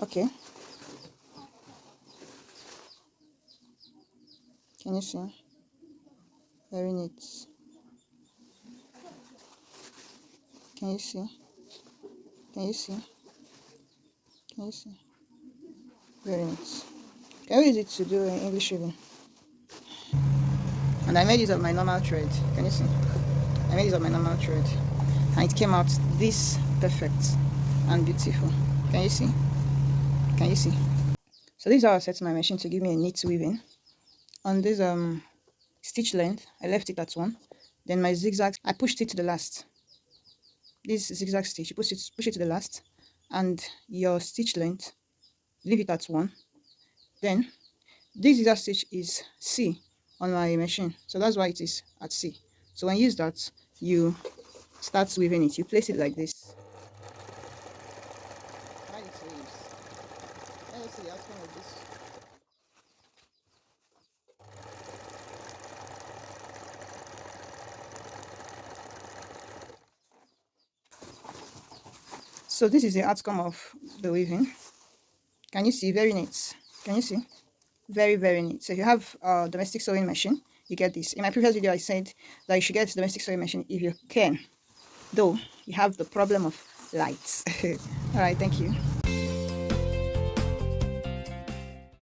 Okay, can you see? Very neat. Can you see? Can you see? Can you see? Very neat. Can we use it to do English reading? And I made use of my normal thread. Can you see? I made use of my normal thread, and it came out this perfect and beautiful. Can you see? Can you see? So this is how I set my machine to give me a neat weaving. On this stitch length, I left it at 1. Then my zigzag, I pushed it to the last. This zigzag stitch, you push it to the last, and your stitch length, leave it at 1. Then this zigzag stitch is C on my machine, so that's why it is at C. So when you use that, you start weaving it. You place it like this. While it waves, let's see the outcome of this. So this is the outcome of the weaving. Can you see? Very neat. Can you see? Very, very neat. So if you have a domestic sewing machine, you get this. In my previous video, I said that you should get a domestic sewing machine if you can, though you have the problem of lights. All right, thank you.